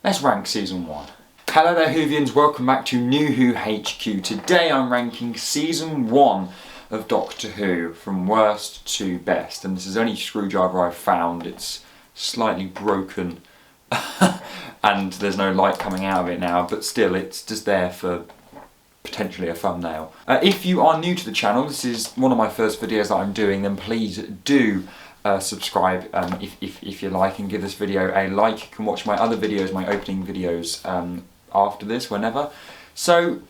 Let's rank Season 1. Hello there Whovians, welcome back to New Who HQ. Today I'm ranking Season 1 of Doctor Who from worst to best. And this is the only screwdriver I've found. It's slightly broken and there's no light coming out of it now, but still it's just there for potentially a thumbnail. If you are new to the channel, this is one of my first videos that I'm doing, then please do subscribe if you like, and give this video a like. You can watch my other videos, my opening videos, after this, whenever. So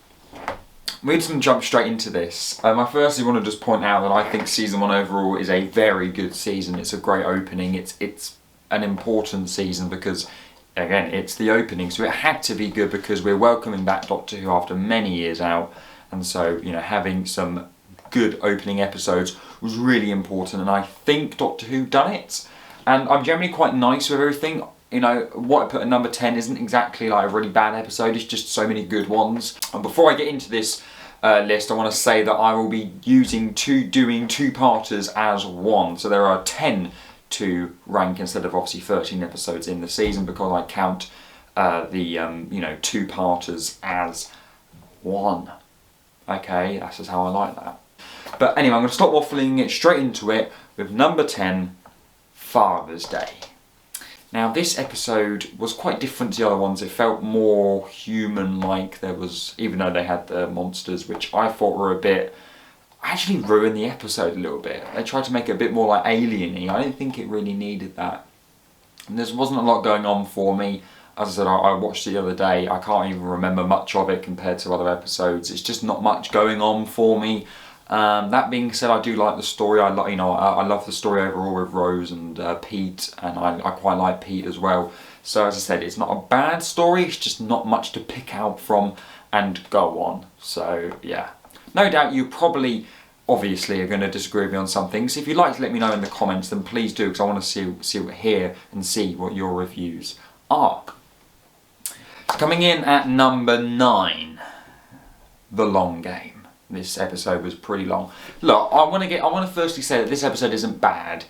we're just going to jump straight into this. I firstly want to just point out that I think Season 1 overall is a very good season. It's a great opening. It's an important season because, again, it's the opening, so it had to be good because we're welcoming back Doctor Who after many years out, and so, you know, having some good opening episodes was really important, and I think Doctor Who done it. And I'm generally quite nice with everything. You know, what I put at number 10 isn't exactly like a really bad episode, it's just so many good ones. And before I get into this list, I want to say that I will be doing two-parters as one. So there are 10 to rank instead of obviously 13 episodes in the season, because I count the two-parters as one. Okay, that's just how I like that. But anyway, I'm going to stop waffling, get straight into it with number 10, Father's Day. Now this episode was quite different to the other ones. It felt more human-like. There was, even though they had the monsters, which I thought were a bit, actually ruined the episode a little bit. They tried to make it a bit more like alien-y. I didn't think it really needed that. And there wasn't a lot going on for me. As I said, I watched it the other day. I can't even remember much of it compared to other episodes. It's just not much going on for me. That being said, I do like the story. I love the story overall with Rose and Pete, and I quite like Pete as well. So as I said, it's not a bad story. It's just not much to pick out from and go on. So yeah, no doubt you probably, obviously, are going to disagree with me on some things. If you'd like to let me know in the comments, then please do, because I want to hear and see what your reviews are. Coming in at number 9, The Long Game. This episode was pretty long. Look, I want to firstly say that this episode isn't bad.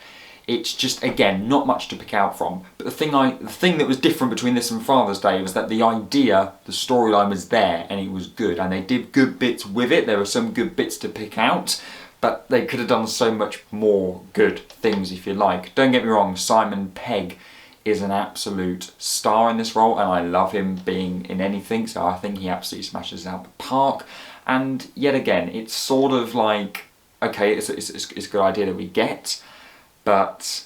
It's just, again, not much to pick out from. But the thing that was different between this and Father's Day was that the idea, the storyline was there and it was good, and they did good bits with it. There were some good bits to pick out, but they could have done so much more good things if you like. Don't get me wrong, Simon Pegg is an absolute star in this role, and I love him being in anything, so I think he absolutely smashes it out the park. And yet again, it's sort of like, okay, it's a good idea that we get, but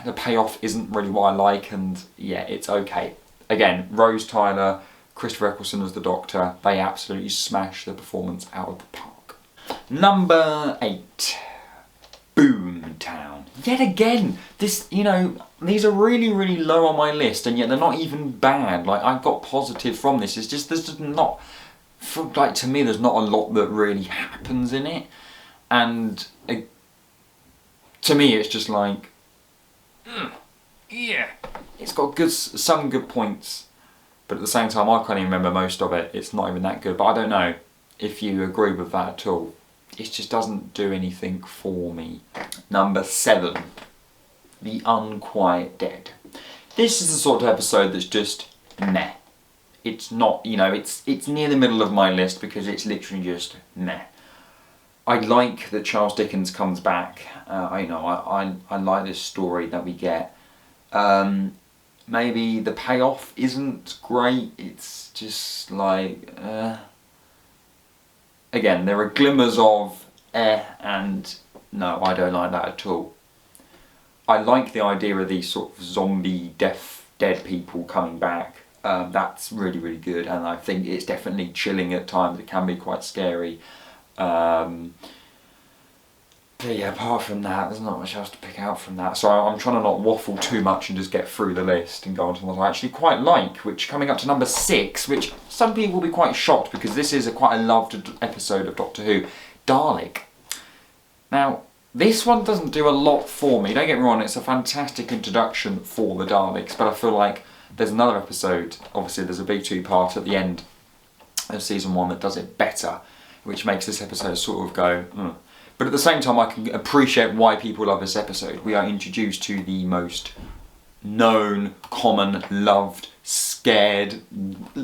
the payoff isn't really what I like, and yeah, it's okay. Again, Rose Tyler, Christopher Eccleston as the Doctor, they absolutely smash the performance out of the park. Number 8, Boomtown. Yet again, this, you know, these are really, really low on my list, and yet they're not even bad. Like, I've got positive from this. It's just, there's just not, like, to me, there's not a lot that really happens in it, and to me, it's just like, yeah, it's got some good points, but at the same time, I can't even remember most of it. It's not even that good, but I don't know if you agree with that at all. It just doesn't do anything for me. Number 7, The Unquiet Dead. This is the sort of episode that's just meh. It's not, you know, it's near the middle of my list because it's literally just meh. I like that Charles Dickens comes back. I like this story that we get. Maybe the payoff isn't great. It's just like, again, there are glimmers of and no, I don't like that at all. I like the idea of these sort of zombie dead people coming back. That's really, really good, and I think it's definitely chilling at times. It can be quite scary. But yeah, apart from that, there's not much else to pick out from that. So I'm trying to not waffle too much and just get through the list and go on to ones I actually quite like, which coming up to number 6, which some people will be quite shocked because this is quite a loved episode of Doctor Who, Dalek. Now, this one doesn't do a lot for me. Don't get me wrong, it's a fantastic introduction for the Daleks, but I feel like there's another episode, obviously there's a big 2-part at the end of season 1 that does it better, which makes this episode sort of go, But at the same time, I can appreciate why people love this episode. We are introduced to the most known, common, loved, scared,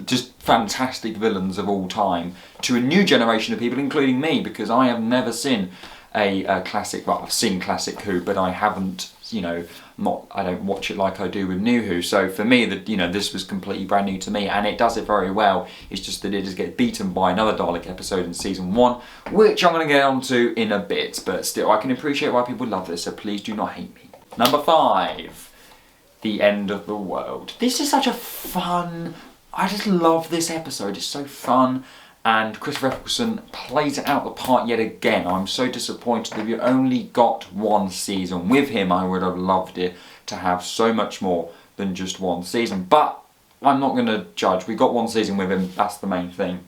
just fantastic villains of all time to a new generation of people, including me, because I have never seen a classic. Well, I've seen classic Who, but I haven't, I don't watch it like I do with New Who. So for me, this was completely brand new to me, and it does it very well. It's just that it does get beaten by another Dalek episode in season 1, which I'm going to get onto in a bit. But still, I can appreciate why people love this, so please do not hate me. Number 5, The End of the World. This is such a fun. I just love this episode. It's so fun. And Christopher Eccleston plays it out the part yet again. I'm so disappointed that we only got 1 season with him. I would have loved it to have so much more than just 1 season. But I'm not going to judge. We got 1 season with him. That's the main thing.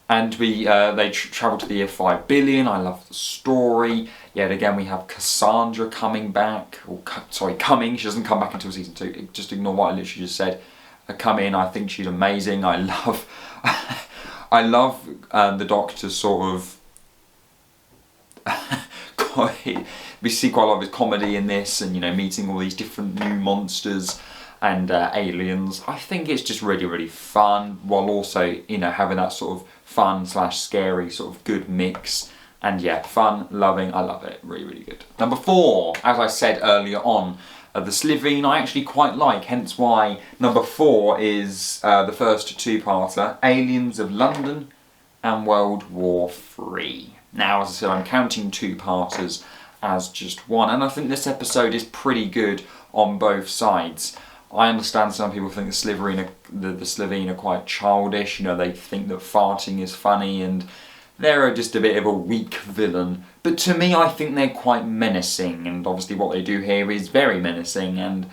And they travel to the year 5 billion. I love the story. Yet again, we have Cassandra coming back. Coming. She doesn't come back until season 2. Just ignore what I literally just said. Come in. I think she's amazing. I love the Doctor's sort of. We see quite a lot of his comedy in this, and meeting all these different new monsters and aliens. I think it's just really, really fun, while also having that sort of fun/scary sort of good mix. And yeah, fun, loving, I love it. Really, really good. Number 4, as I said earlier on, the Slitheen I actually quite like, hence why number 4 is the first 2-parter, Aliens of London and World War III. Now, as I said, I'm counting 2-parters as just one, and I think this episode is pretty good on both sides. I understand some people think the Slitheen are quite childish, they think that farting is funny, and they're just a bit of a weak villain. But to me, I think they're quite menacing, and obviously what they do here is very menacing and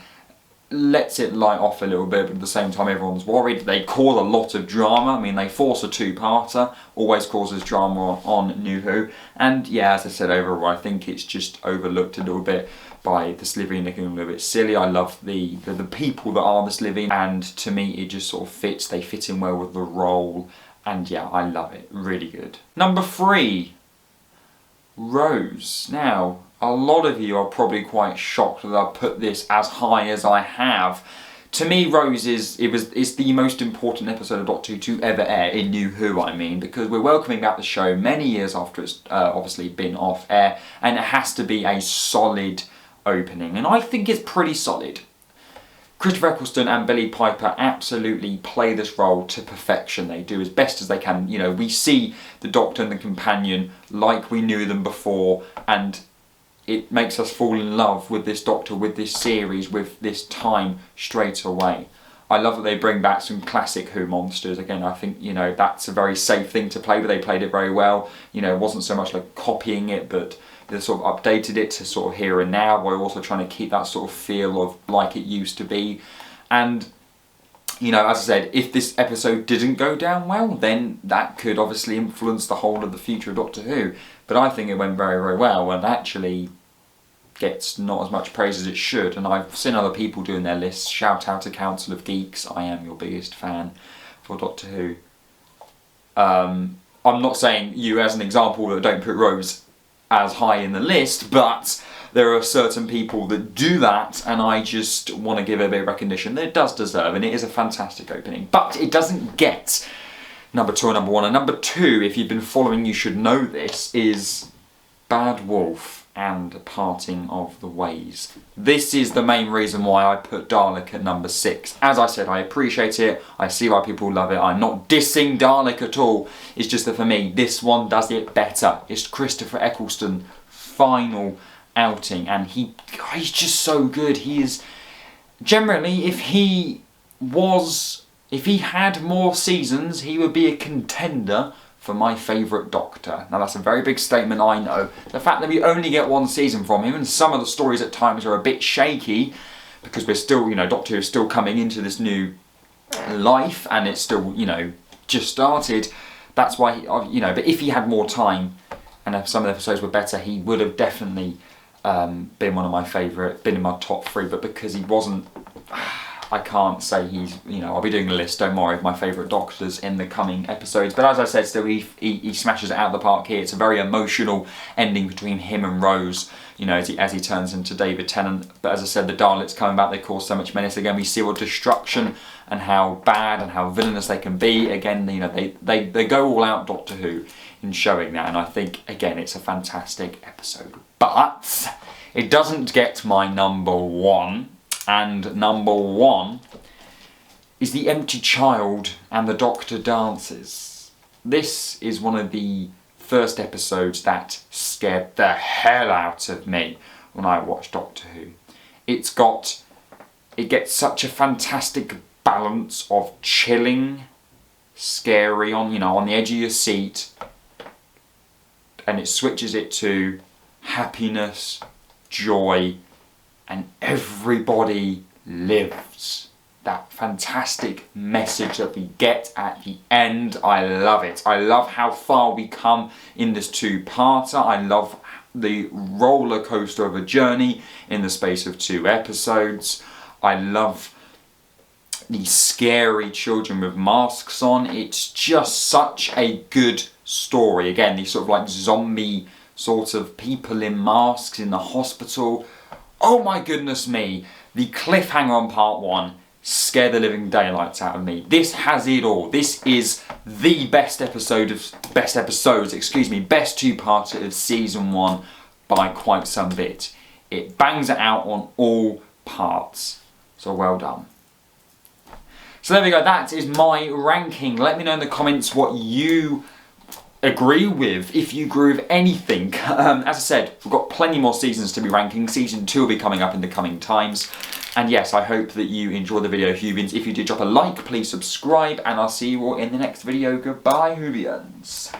lets it light off a little bit, but at the same time everyone's worried. They cause a lot of drama. I mean, they force a 2-parter, always causes drama on New Who. And yeah, as I said, overall, I think it's just overlooked a little bit by the Slitheen looking a little bit silly. I love the people that are the Slitheen, and to me it just sort of fits. They fit in well with the role. And yeah, I love it. Really good. Number 3, Rose. Now, a lot of you are probably quite shocked that I put this as high as I have. To me, Rose is the most important episode of Doctor Who to ever air, in New Who I mean, because we're welcoming back the show many years after it's obviously been off air, and it has to be a solid opening, and I think it's pretty solid. Christopher Eccleston and Billie Piper absolutely play this role to perfection. They do as best as they can. We see the Doctor and the Companion like we knew them before, and it makes us fall in love with this Doctor, with this series, with this time straight away. I love that they bring back some classic Who monsters. Again, I think, that's a very safe thing to play with. They played it very well. It wasn't so much like copying it, but they sort of updated it to sort of here and now, while also trying to keep that sort of feel of like it used to be. And, as I said, if this episode didn't go down well, then that could obviously influence the whole of the future of Doctor Who. But I think it went very, very well, and actually gets not as much praise as it should. And I've seen other people doing their lists. Shout out to Council of Geeks. I am your biggest fan for Doctor Who. I'm not saying you as an example that don't put Rose as high in the list, but there are certain people that do that, and I just want to give it a bit of recognition that it does deserve, and it is a fantastic opening. But it doesn't get number 2 or number 1. And number 2, if you've been following, you should know this, is Bad Wolf and Parting of the Ways. This is the main reason why I put Dalek at number 6. As I said, I appreciate it. I see why people love it. I'm not dissing Dalek at all. It's just that for me, this one does it better. It's Christopher Eccleston's final outing, and he's just so good. He is generally, if he had more seasons, he would be a contender for my favourite Doctor. Now that's a very big statement, I know. The fact that we only get 1 season from him, and some of the stories at times are a bit shaky, because we're still, Doctor Who is still coming into this new life, and it's still, just started. That's why, but if he had more time, and if some of the episodes were better, he would have definitely been one of my favourite, been in my top 3, but because he wasn't, I can't say he's, you know, I'll be doing a list, don't worry, of my favourite Doctors in the coming episodes. But as I said, still, he smashes it out of the park here. It's a very emotional ending between him and Rose, you know, as he turns into David Tennant. But as I said, the Daleks coming back, they cause so much menace. Again, we see all destruction and how bad and how villainous they can be. Again, you know, they go all out, Doctor Who, in showing that. And I think, again, it's a fantastic episode. But it doesn't get my number one. And number one is The Empty Child and the Doctor Dances. This is one of the first episodes that scared the hell out of me when I watched Doctor Who. It gets such a fantastic balance of chilling, scary, on the edge of your seat, and it switches it to happiness, joy, and everybody lives. That fantastic message that we get at the end, I love it. I love how far we come in this two-parter. I love the roller coaster of a journey in the space of 2 episodes. I love these scary children with masks on. It's just such a good story. Again, these sort of like zombie sort of people in masks in the hospital. Oh my goodness me, the cliffhanger on part 1 scared the living daylights out of me. This has it all. This is the best two-parter of season 1 by quite some bit. It bangs it out on all parts. So well done. So there we go, that is my ranking. Let me know in the comments what you agree with, if you agree with anything. As I said, we've got plenty more seasons to be ranking. Season 2 will be coming up in the coming times. And yes, I hope that you enjoy the video, Whovians. If you did, drop a like, please subscribe, and I'll see you all in the next video. Goodbye, Whovians.